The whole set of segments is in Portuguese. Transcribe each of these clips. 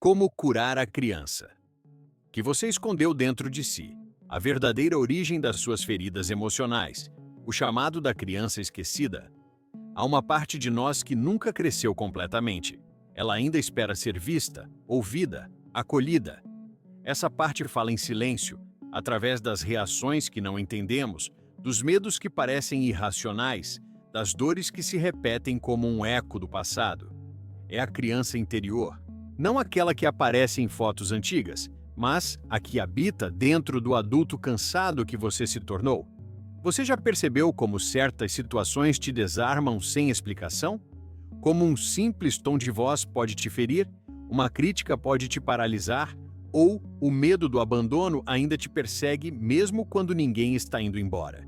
Como curar a criança que você escondeu dentro de si, a verdadeira origem das suas feridas emocionais, o chamado da criança esquecida. Há uma parte de nós que nunca cresceu completamente. Ela ainda espera ser vista, ouvida, acolhida. Essa parte fala em silêncio, através das reações que não entendemos, dos medos que parecem irracionais, das dores que se repetem como um eco do passado. É a criança interior, não aquela que aparece em fotos antigas, mas a que habita dentro do adulto cansado que você se tornou. Você já percebeu como certas situações te desarmam sem explicação? Como um simples tom de voz pode te ferir, uma crítica pode te paralisar, ou o medo do abandono ainda te persegue mesmo quando ninguém está indo embora.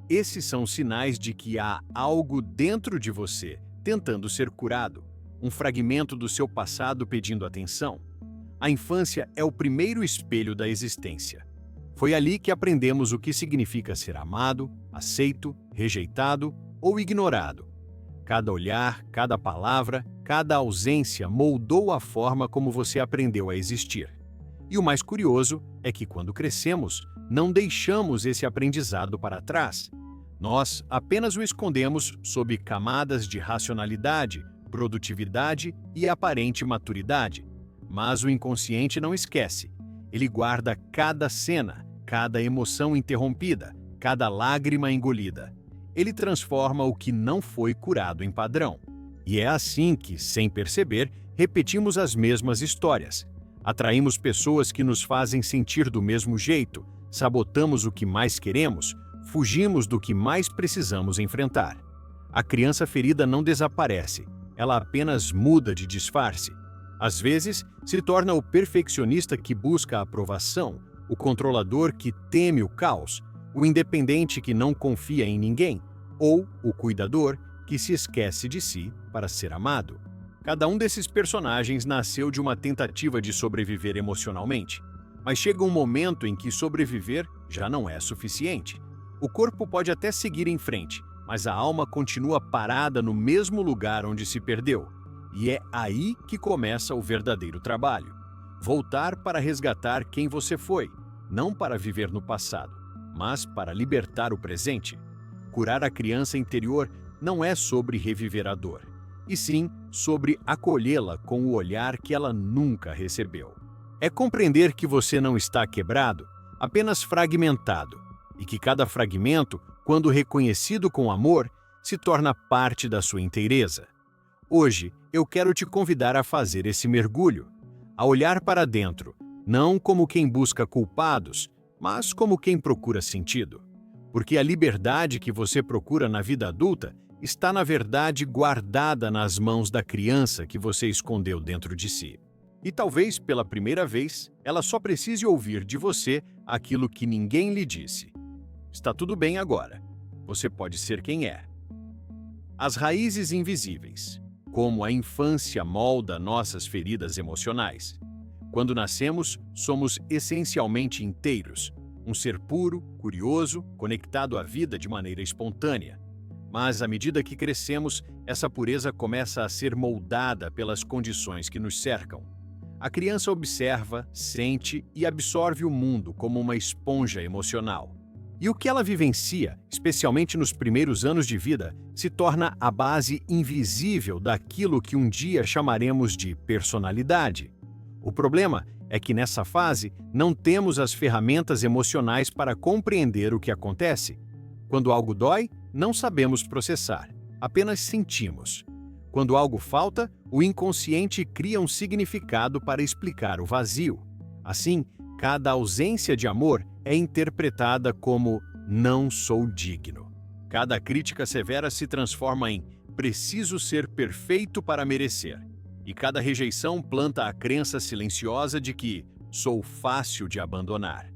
Esses são sinais de que há algo dentro de você tentando ser curado, um fragmento do seu passado pedindo atenção. A infância é o primeiro espelho da existência. Foi ali que aprendemos o que significa ser amado, aceito, rejeitado ou ignorado. Cada olhar, cada palavra, cada ausência moldou a forma como você aprendeu a existir. E o mais curioso é que quando crescemos, não deixamos esse aprendizado para trás. Nós apenas o escondemos sob camadas de racionalidade, produtividade e aparente maturidade. Mas o inconsciente não esquece. Ele guarda cada cena, cada emoção interrompida, cada lágrima engolida. Ele transforma o que não foi curado em padrão. E é assim que, sem perceber, repetimos as mesmas histórias. Atraímos pessoas que nos fazem sentir do mesmo jeito, sabotamos o que mais queremos, fugimos do que mais precisamos enfrentar. A criança ferida não desaparece, ela apenas muda de disfarce. Às vezes, se torna o perfeccionista que busca a aprovação, o controlador que teme o caos, o independente que não confia em ninguém, ou o cuidador que se esquece de si para ser amado. Cada um desses personagens nasceu de uma tentativa de sobreviver emocionalmente, mas chega um momento em que sobreviver já não é suficiente. O corpo pode até seguir em frente, mas a alma continua parada no mesmo lugar onde se perdeu. E é aí que começa o verdadeiro trabalho. Voltar para resgatar quem você foi, não para viver no passado, mas para libertar o presente. Curar a criança interior não é sobre reviver a dor, e sim sobre acolhê-la com o olhar que ela nunca recebeu. É compreender que você não está quebrado, apenas fragmentado, e que cada fragmento, quando reconhecido com amor, se torna parte da sua inteireza. Hoje, eu quero te convidar a fazer esse mergulho, a olhar para dentro, não como quem busca culpados, mas como quem procura sentido. Porque a liberdade que você procura na vida adulta está, na verdade, guardada nas mãos da criança que você escondeu dentro de si. E talvez, pela primeira vez, ela só precise ouvir de você aquilo que ninguém lhe disse. Está tudo bem agora. Você pode ser quem é. As raízes invisíveis. Como a infância molda nossas feridas emocionais. Quando nascemos, somos essencialmente inteiros, um ser puro, curioso, conectado à vida de maneira espontânea. Mas, à medida que crescemos, essa pureza começa a ser moldada pelas condições que nos cercam. A criança observa, sente e absorve o mundo como uma esponja emocional. E o que ela vivencia, especialmente nos primeiros anos de vida, se torna a base invisível daquilo que um dia chamaremos de personalidade. O problema é que nessa fase não temos as ferramentas emocionais para compreender o que acontece. Quando algo dói, não sabemos processar, apenas sentimos. Quando algo falta, o inconsciente cria um significado para explicar o vazio. Assim, cada ausência de amor é interpretada como "não sou digno". Cada crítica severa se transforma em "preciso ser perfeito para merecer". E cada rejeição planta a crença silenciosa de que "sou fácil de abandonar".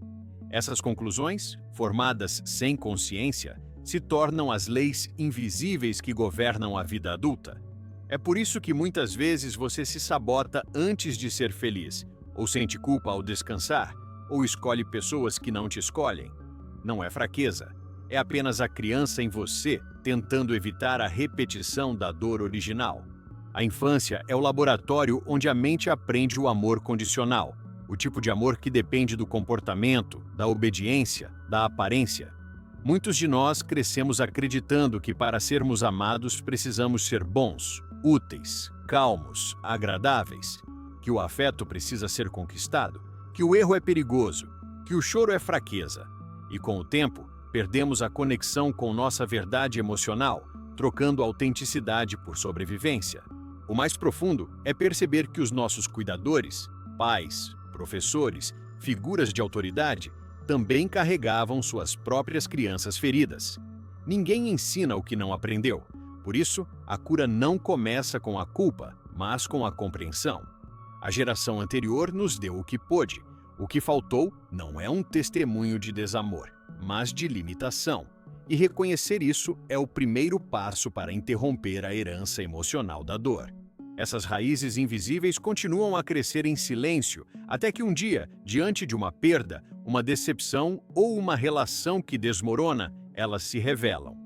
Essas conclusões, formadas sem consciência, se tornam as leis invisíveis que governam a vida adulta. É por isso que muitas vezes você se sabota antes de ser feliz, ou sente culpa ao descansar, ou escolhe pessoas que não te escolhem. Não é fraqueza, é apenas a criança em você tentando evitar a repetição da dor original. A infância é o laboratório onde a mente aprende o amor condicional, o tipo de amor que depende do comportamento, da obediência, da aparência. Muitos de nós crescemos acreditando que para sermos amados precisamos ser bons, úteis, calmos, agradáveis, que o afeto precisa ser conquistado, que o erro é perigoso, que o choro é fraqueza. E com o tempo, perdemos a conexão com nossa verdade emocional, trocando autenticidade por sobrevivência. O mais profundo é perceber que os nossos cuidadores, pais, professores, figuras de autoridade, também carregavam suas próprias crianças feridas. Ninguém ensina o que não aprendeu. Por isso, a cura não começa com a culpa, mas com a compreensão. A geração anterior nos deu o que pôde. O que faltou não é um testemunho de desamor, mas de limitação. E reconhecer isso é o primeiro passo para interromper a herança emocional da dor. Essas raízes invisíveis continuam a crescer em silêncio, até que um dia, diante de uma perda, uma decepção ou uma relação que desmorona, elas se revelam.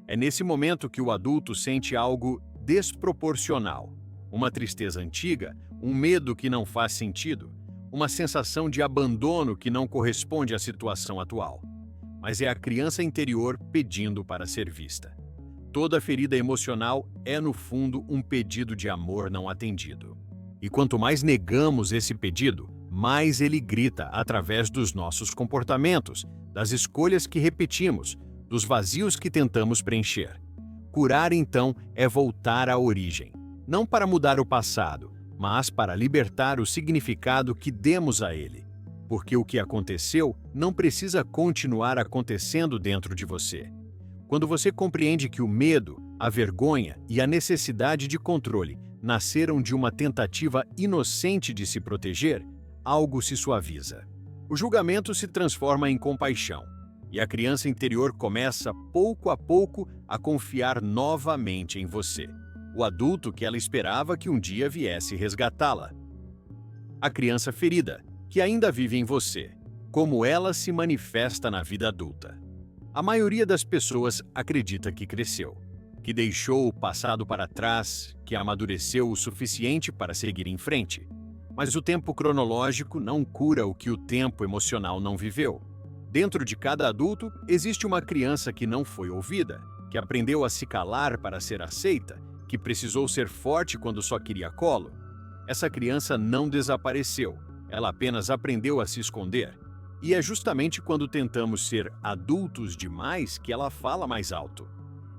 É nesse momento que o adulto sente algo desproporcional. Uma tristeza antiga, um medo que não faz sentido, uma sensação de abandono que não corresponde à situação atual. Mas é a criança interior pedindo para ser vista. Toda ferida emocional é, no fundo, um pedido de amor não atendido. E quanto mais negamos esse pedido, mais ele grita através dos nossos comportamentos, das escolhas que repetimos, dos vazios que tentamos preencher. Curar, então, é voltar à origem, não para mudar o passado, mas para libertar o significado que demos a ele. Porque o que aconteceu não precisa continuar acontecendo dentro de você. Quando você compreende que o medo, a vergonha e a necessidade de controle nasceram de uma tentativa inocente de se proteger, algo se suaviza. O julgamento se transforma em compaixão, e a criança interior começa, pouco a pouco, a confiar novamente em você, o adulto que ela esperava que um dia viesse resgatá-la. A criança ferida, que ainda vive em você, como ela se manifesta na vida adulta. A maioria das pessoas acredita que cresceu, que deixou o passado para trás, que amadureceu o suficiente para seguir em frente. Mas o tempo cronológico não cura o que o tempo emocional não viveu. Dentro de cada adulto, existe uma criança que não foi ouvida, que aprendeu a se calar para ser aceita, que precisou ser forte quando só queria colo. Essa criança não desapareceu, ela apenas aprendeu a se esconder. E é justamente quando tentamos ser adultos demais que ela fala mais alto.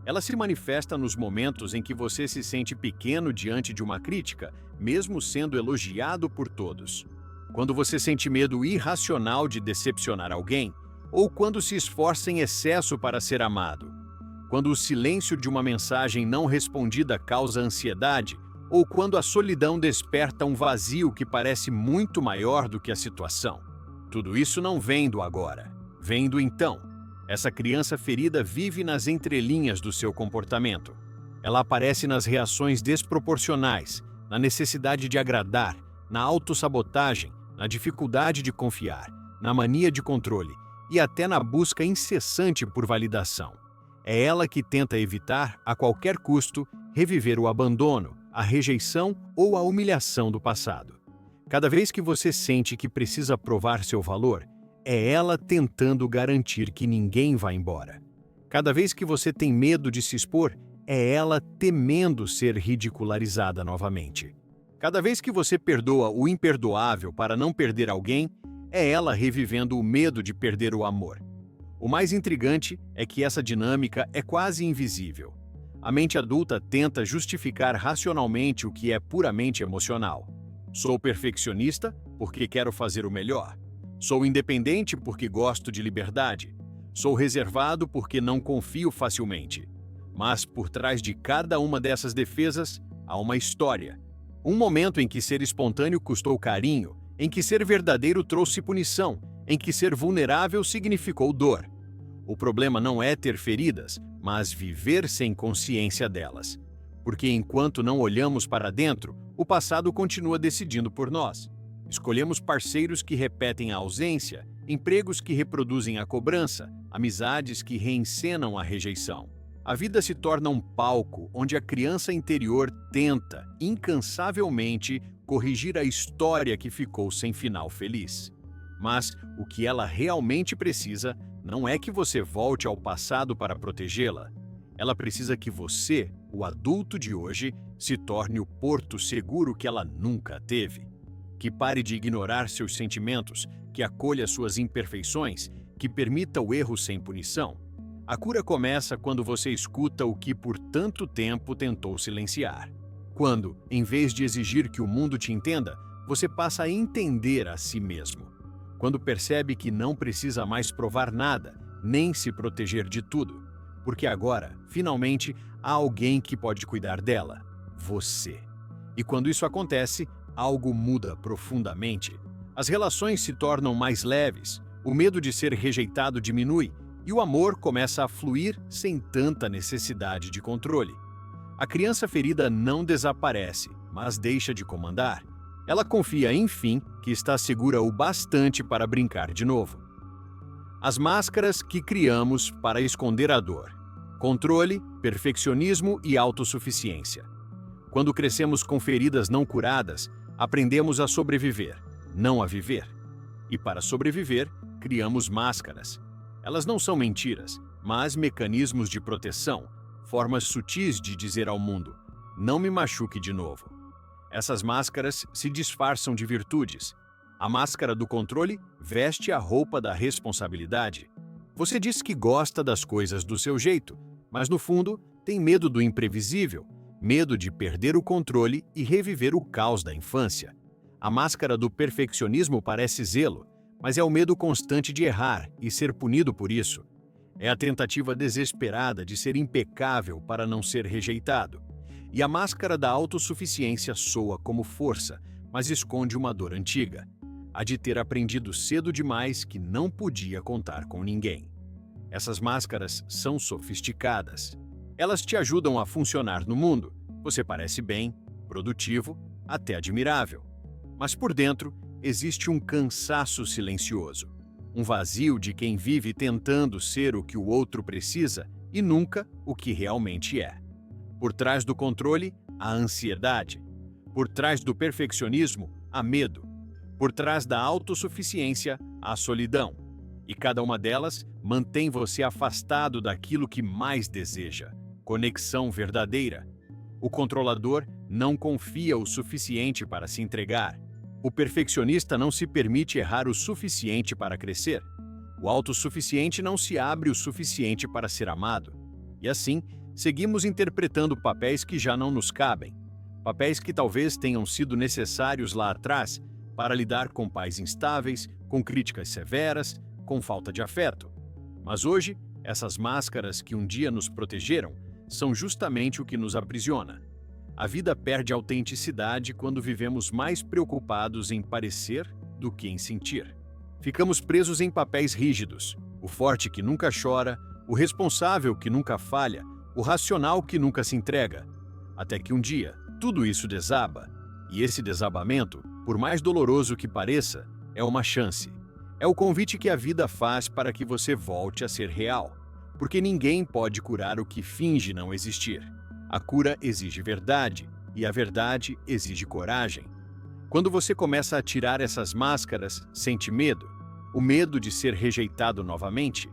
Ela se manifesta nos momentos em que você se sente pequeno diante de uma crítica, mesmo sendo elogiado por todos. Quando você sente medo irracional de decepcionar alguém, ou quando se esforça em excesso para ser amado. Quando o silêncio de uma mensagem não respondida causa ansiedade, ou quando a solidão desperta um vazio que parece muito maior do que a situação. Tudo isso não vem do agora, vem do então. Essa criança ferida vive nas entrelinhas do seu comportamento. Ela aparece nas reações desproporcionais, na necessidade de agradar, na autossabotagem, na dificuldade de confiar, na mania de controle e até na busca incessante por validação. É ela que tenta evitar, a qualquer custo, reviver o abandono, a rejeição ou a humilhação do passado. Cada vez que você sente que precisa provar seu valor, é ela tentando garantir que ninguém vai embora. Cada vez que você tem medo de se expor, é ela temendo ser ridicularizada novamente. Cada vez que você perdoa o imperdoável para não perder alguém, é ela revivendo o medo de perder o amor. O mais intrigante é que essa dinâmica é quase invisível. A mente adulta tenta justificar racionalmente o que é puramente emocional. Sou perfeccionista porque quero fazer o melhor. Sou independente porque gosto de liberdade. Sou reservado porque não confio facilmente. Mas por trás de cada uma dessas defesas há uma história. Um momento em que ser espontâneo custou carinho, em que ser verdadeiro trouxe punição, em que ser vulnerável significou dor. O problema não é ter feridas, mas viver sem consciência delas. Porque enquanto não olhamos para dentro, o passado continua decidindo por nós. Escolhemos parceiros que repetem a ausência, empregos que reproduzem a cobrança, amizades que reencenam a rejeição. A vida se torna um palco onde a criança interior tenta, incansavelmente, corrigir a história que ficou sem final feliz. Mas o que ela realmente precisa não é que você volte ao passado para protegê-la. Ela precisa que você, o adulto de hoje, se torne o porto seguro que ela nunca teve. Que pare de ignorar seus sentimentos, que acolha suas imperfeições, que permita o erro sem punição. A cura começa quando você escuta o que por tanto tempo tentou silenciar. Quando, em vez de exigir que o mundo te entenda, você passa a entender a si mesmo. Quando percebe que não precisa mais provar nada, nem se proteger de tudo. Porque agora, finalmente, há alguém que pode cuidar dela: você. E quando isso acontece, algo muda profundamente. As relações se tornam mais leves, o medo de ser rejeitado diminui e o amor começa a fluir sem tanta necessidade de controle. A criança ferida não desaparece, mas deixa de comandar. Ela confia, enfim, que está segura o bastante para brincar de novo. As máscaras que criamos para esconder a dor: controle, perfeccionismo e autossuficiência. Quando crescemos com feridas não curadas, aprendemos a sobreviver, não a viver. E para sobreviver, criamos máscaras. Elas não são mentiras, mas mecanismos de proteção, formas sutis de dizer ao mundo: não me machuque de novo. Essas máscaras se disfarçam de virtudes. A máscara do controle veste a roupa da responsabilidade. Você diz que gosta das coisas do seu jeito, mas no fundo tem medo do imprevisível, medo de perder o controle e reviver o caos da infância. A máscara do perfeccionismo parece zelo, mas é o medo constante de errar e ser punido por isso. É a tentativa desesperada de ser impecável para não ser rejeitado. E a máscara da autossuficiência soa como força, mas esconde uma dor antiga: a de ter aprendido cedo demais que não podia contar com ninguém. Essas máscaras são sofisticadas. Elas te ajudam a funcionar no mundo. Você parece bem, produtivo, até admirável. Mas por dentro, existe um cansaço silencioso. Um vazio de quem vive tentando ser o que o outro precisa e nunca o que realmente é. Por trás do controle, a ansiedade. Por trás do perfeccionismo, há medo. Por trás da autossuficiência, há solidão. E cada uma delas mantém você afastado daquilo que mais deseja: conexão verdadeira. O controlador não confia o suficiente para se entregar. O perfeccionista não se permite errar o suficiente para crescer. O autossuficiente não se abre o suficiente para ser amado. E assim, seguimos interpretando papéis que já não nos cabem. Papéis que talvez tenham sido necessários lá atrás para lidar com pais instáveis, com críticas severas, com falta de afeto. Mas hoje, essas máscaras que um dia nos protegeram são justamente o que nos aprisiona. A vida perde autenticidade quando vivemos mais preocupados em parecer do que em sentir. Ficamos presos em papéis rígidos: o forte que nunca chora, o responsável que nunca falha, o racional que nunca se entrega. Até que um dia, tudo isso desaba. E esse desabamento, por mais doloroso que pareça, é uma chance. É o convite que a vida faz para que você volte a ser real. Porque ninguém pode curar o que finge não existir. A cura exige verdade, e a verdade exige coragem. Quando você começa a tirar essas máscaras, sente medo. O medo de ser rejeitado novamente.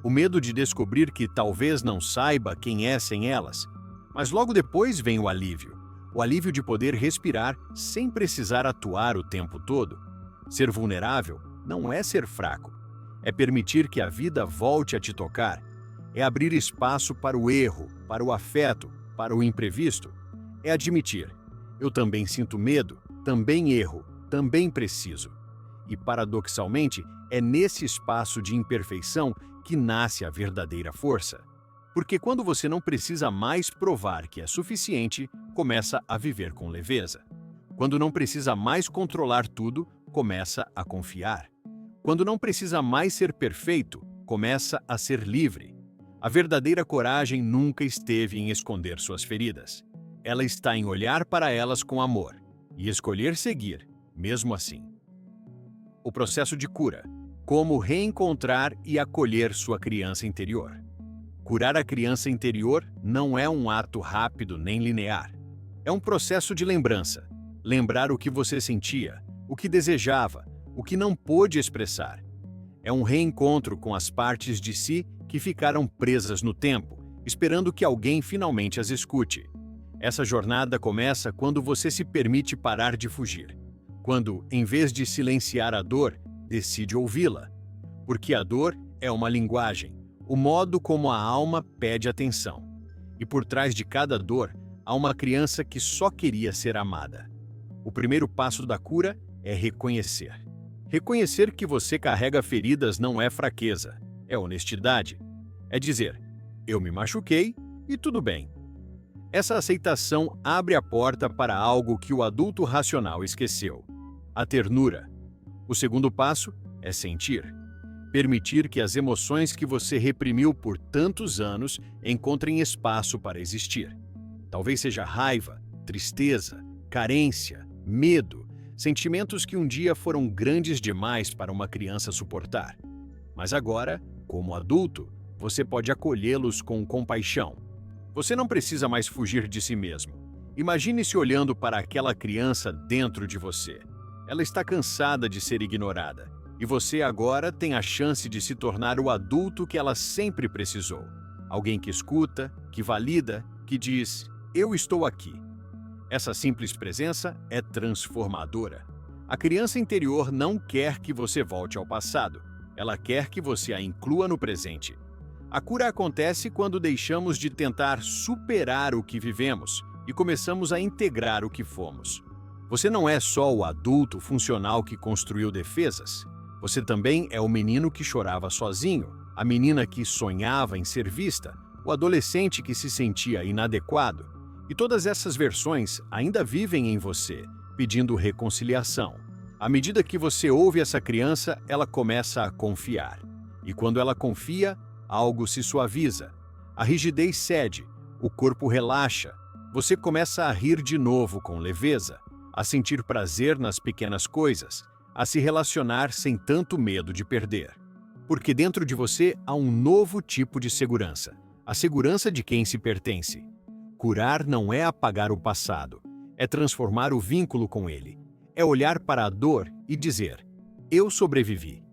O medo de descobrir que talvez não saiba quem é sem elas. Mas logo depois vem o alívio. O alívio de poder respirar sem precisar atuar o tempo todo. Ser vulnerável não é ser fraco. É permitir que a vida volte a te tocar. É abrir espaço para o erro, para o afeto, para o imprevisto. É admitir: eu também sinto medo, também erro, também preciso. E paradoxalmente, é nesse espaço de imperfeição que nasce a verdadeira força. Porque quando você não precisa mais provar que é suficiente, começa a viver com leveza. Quando não precisa mais controlar tudo, começa a confiar. Quando não precisa mais ser perfeito, começa a ser livre. A verdadeira coragem nunca esteve em esconder suas feridas. Ela está em olhar para elas com amor e escolher seguir, mesmo assim. O processo de cura: como reencontrar e acolher sua criança interior. Curar a criança interior não é um ato rápido nem linear. É um processo de lembrança. Lembrar o que você sentia, o que desejava, o que não pôde expressar. É um reencontro com as partes de si que ficaram presas no tempo, esperando que alguém finalmente as escute. Essa jornada começa quando você se permite parar de fugir. Quando, em vez de silenciar a dor, decide ouvi-la. Porque a dor é uma linguagem, o modo como a alma pede atenção. E por trás de cada dor, há uma criança que só queria ser amada. O primeiro passo da cura é reconhecer. Reconhecer que você carrega feridas não é fraqueza, é honestidade. É dizer, eu me machuquei e tudo bem. Essa aceitação abre a porta para algo que o adulto racional esqueceu: a ternura. O segundo passo é sentir. Permitir que as emoções que você reprimiu por tantos anos encontrem espaço para existir. Talvez seja raiva, tristeza, carência, medo, sentimentos que um dia foram grandes demais para uma criança suportar. Mas agora, como adulto, você pode acolhê-los com compaixão. Você não precisa mais fugir de si mesmo. Imagine-se olhando para aquela criança dentro de você. Ela está cansada de ser ignorada. E você agora tem a chance de se tornar o adulto que ela sempre precisou. Alguém que escuta, que valida, que diz, eu estou aqui. Essa simples presença é transformadora. A criança interior não quer que você volte ao passado. Ela quer que você a inclua no presente. A cura acontece quando deixamos de tentar superar o que vivemos e começamos a integrar o que fomos. Você não é só o adulto funcional que construiu defesas. Você também é o menino que chorava sozinho, a menina que sonhava em ser vista, o adolescente que se sentia inadequado. E todas essas versões ainda vivem em você, pedindo reconciliação. À medida que você ouve essa criança, ela começa a confiar. E quando ela confia, algo se suaviza. A rigidez cede, o corpo relaxa. Você começa a rir de novo com leveza, a sentir prazer nas pequenas coisas, a se relacionar sem tanto medo de perder. Porque dentro de você há um novo tipo de segurança, a segurança de quem se pertence. Curar não é apagar o passado, é transformar o vínculo com ele. É olhar para a dor e dizer, eu sobrevivi.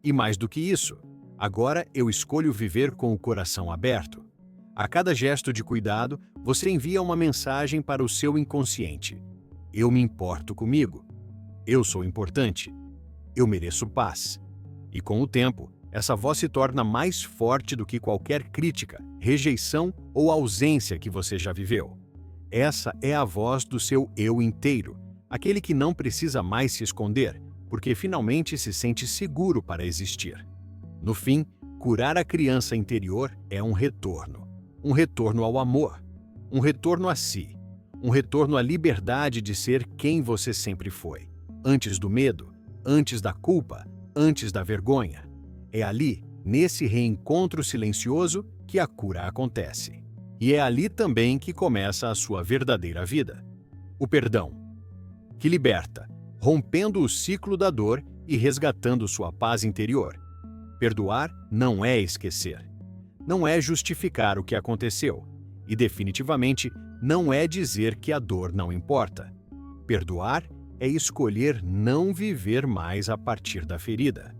E mais do que isso, agora eu escolho viver com o coração aberto. A cada gesto de cuidado, você envia uma mensagem para o seu inconsciente. Eu me importo comigo. Eu sou importante. Eu mereço paz. E com o tempo, essa voz se torna mais forte do que qualquer crítica, rejeição ou ausência que você já viveu. Essa é a voz do seu eu inteiro, aquele que não precisa mais se esconder, porque finalmente se sente seguro para existir. No fim, curar a criança interior é um retorno ao amor, um retorno a si, um retorno à liberdade de ser quem você sempre foi, antes do medo, antes da culpa, antes da vergonha. É ali, nesse reencontro silencioso, que a cura acontece. E é ali também que começa a sua verdadeira vida. O perdão, que liberta, rompendo o ciclo da dor e resgatando sua paz interior. Perdoar não é esquecer. Não é justificar o que aconteceu. E definitivamente não é dizer que a dor não importa. Perdoar é escolher não viver mais a partir da ferida.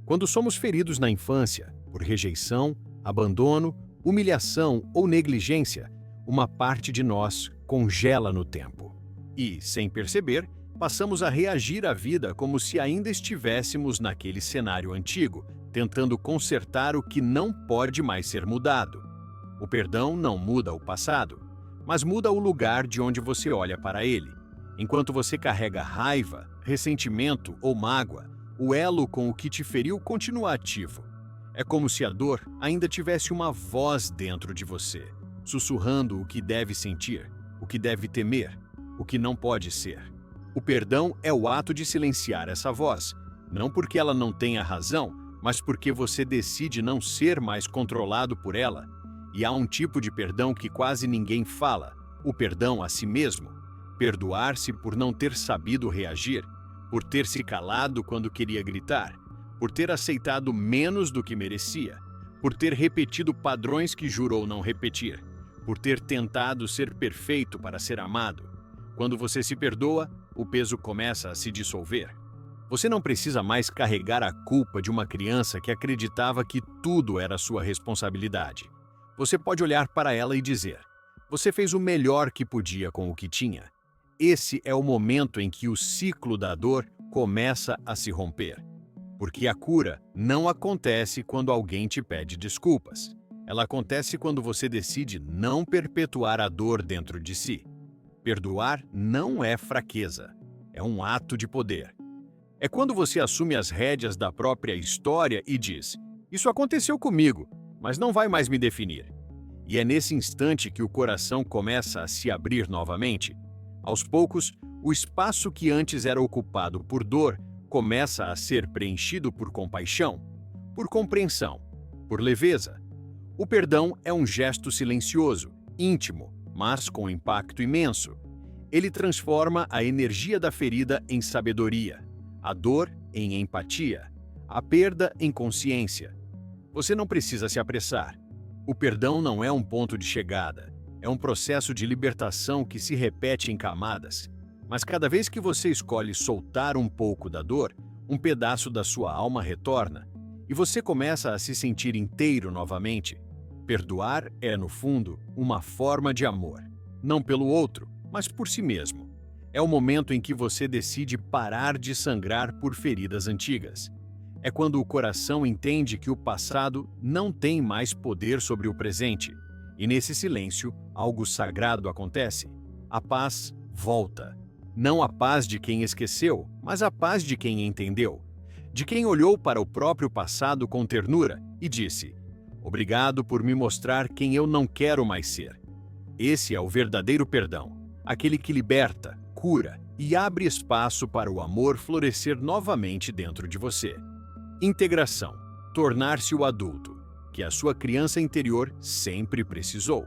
Quando somos feridos na infância, por rejeição, abandono, humilhação ou negligência, uma parte de nós congela no tempo. E, sem perceber, passamos a reagir à vida como se ainda estivéssemos naquele cenário antigo, tentando consertar o que não pode mais ser mudado. O perdão não muda o passado, mas muda o lugar de onde você olha para ele. Enquanto você carrega raiva, ressentimento ou mágoa, o elo com o que te feriu continua ativo. É como se a dor ainda tivesse uma voz dentro de você, sussurrando o que deve sentir, o que deve temer, o que não pode ser. O perdão é o ato de silenciar essa voz, não porque ela não tenha razão, mas porque você decide não ser mais controlado por ela. E há um tipo de perdão que quase ninguém fala, o perdão a si mesmo. Perdoar-se por não ter sabido reagir, por ter se calado quando queria gritar, por ter aceitado menos do que merecia, por ter repetido padrões que jurou não repetir, por ter tentado ser perfeito para ser amado. Quando você se perdoa, o peso começa a se dissolver. Você não precisa mais carregar a culpa de uma criança que acreditava que tudo era sua responsabilidade. Você pode olhar para ela e dizer: você fez o melhor que podia com o que tinha. Esse é o momento em que o ciclo da dor começa a se romper. Porque a cura não acontece quando alguém te pede desculpas. Ela acontece quando você decide não perpetuar a dor dentro de si. Perdoar não é fraqueza, é um ato de poder. É quando você assume as rédeas da própria história e diz: isso aconteceu comigo, mas não vai mais me definir. E é nesse instante que o coração começa a se abrir novamente. Aos poucos, o espaço que antes era ocupado por dor começa a ser preenchido por compaixão, por compreensão, por leveza. O perdão é um gesto silencioso, íntimo, mas com impacto imenso. Ele transforma a energia da ferida em sabedoria, a dor em empatia, a perda em consciência. Você não precisa se apressar. O perdão não é um ponto de chegada, é um processo de libertação que se repete em camadas. Mas cada vez que você escolhe soltar um pouco da dor, um pedaço da sua alma retorna, e você começa a se sentir inteiro novamente. Perdoar é, no fundo, uma forma de amor, não pelo outro, mas por si mesmo. É o momento em que você decide parar de sangrar por feridas antigas. É quando o coração entende que o passado não tem mais poder sobre o presente. E nesse silêncio, algo sagrado acontece. A paz volta. Não a paz de quem esqueceu, mas a paz de quem entendeu. De quem olhou para o próprio passado com ternura e disse: obrigado por me mostrar quem eu não quero mais ser. Esse é o verdadeiro perdão, aquele que liberta, cura e abre espaço para o amor florescer novamente dentro de você. Integração, tornar-se o adulto, que a sua criança interior sempre precisou.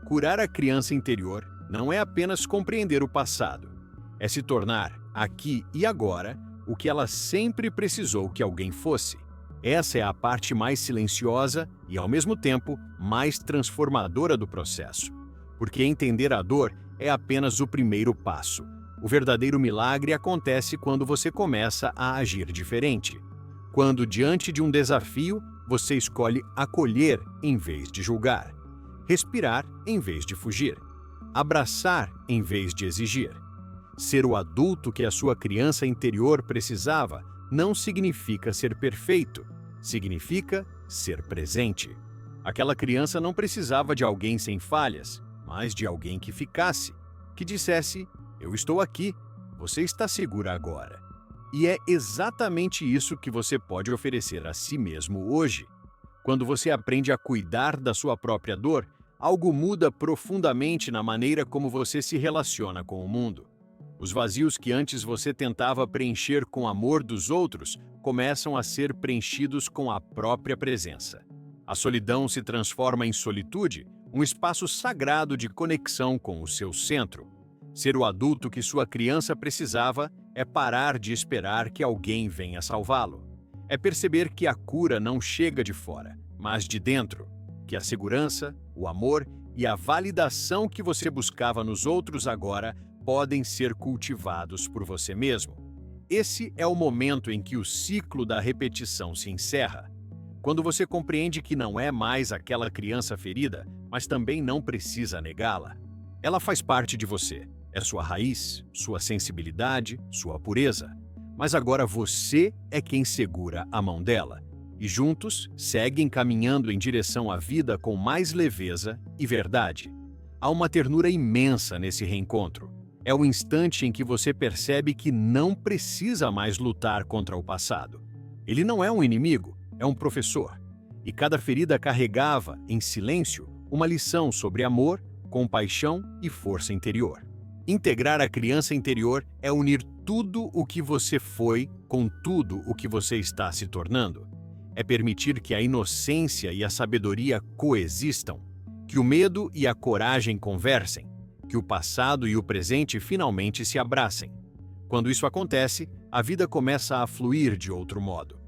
Curar a criança interior não é apenas compreender o passado, é se tornar, aqui e agora, o que ela sempre precisou que alguém fosse. Essa é a parte mais silenciosa e, ao mesmo tempo, mais transformadora do processo. Porque entender a dor é apenas o primeiro passo. O verdadeiro milagre acontece quando você começa a agir diferente. Quando, diante de um desafio, você escolhe acolher em vez de julgar, respirar em vez de fugir, abraçar em vez de exigir. Ser o adulto que a sua criança interior precisava não significa ser perfeito, significa ser presente. Aquela criança não precisava de alguém sem falhas, mas de alguém que ficasse, que dissesse: eu estou aqui, você está segura agora. E é exatamente isso que você pode oferecer a si mesmo hoje. Quando você aprende a cuidar da sua própria dor, algo muda profundamente na maneira como você se relaciona com o mundo. Os vazios que antes você tentava preencher com o amor dos outros começam a ser preenchidos com a própria presença. A solidão se transforma em solitude, um espaço sagrado de conexão com o seu centro. Ser o adulto que sua criança precisava é parar de esperar que alguém venha salvá-lo. É perceber que a cura não chega de fora, mas de dentro, que a segurança, o amor e a validação que você buscava nos outros agora podem ser cultivados por você mesmo. Esse é o momento em que o ciclo da repetição se encerra. Quando você compreende que não é mais aquela criança ferida, mas também não precisa negá-la. Ela faz parte de você, é sua raiz, sua sensibilidade, sua pureza. Mas agora você é quem segura a mão dela. E juntos, seguem caminhando em direção à vida com mais leveza e verdade. Há uma ternura imensa nesse reencontro. É o instante em que você percebe que não precisa mais lutar contra o passado. Ele não é um inimigo, é um professor. E cada ferida carregava, em silêncio, uma lição sobre amor, compaixão e força interior. Integrar a criança interior é unir tudo o que você foi com tudo o que você está se tornando. É permitir que a inocência e a sabedoria coexistam, que o medo e a coragem conversem, que o passado e o presente finalmente se abracem. Quando isso acontece, a vida começa a fluir de outro modo.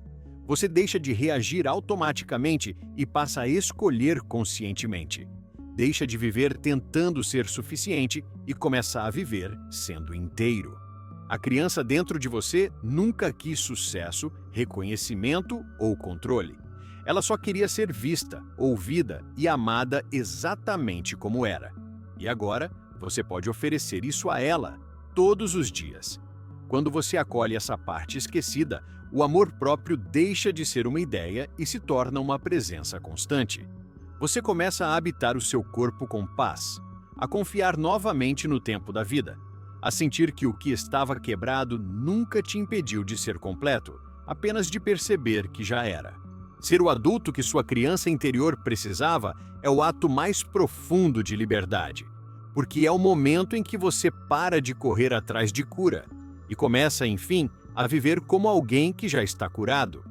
Você deixa de reagir automaticamente e passa a escolher conscientemente. Deixa de viver tentando ser suficiente e começa a viver sendo inteiro. A criança dentro de você nunca quis sucesso, reconhecimento ou controle. Ela só queria ser vista, ouvida e amada exatamente como era. E agora, você pode oferecer isso a ela todos os dias. Quando você acolhe essa parte esquecida, o amor próprio deixa de ser uma ideia e se torna uma presença constante. Você começa a habitar o seu corpo com paz, a confiar novamente no tempo da vida, a sentir que o que estava quebrado nunca te impediu de ser completo, apenas de perceber que já era. Ser o adulto que sua criança interior precisava é o ato mais profundo de liberdade, porque é o momento em que você para de correr atrás de cura e começa, enfim, a viver como alguém que já está curado.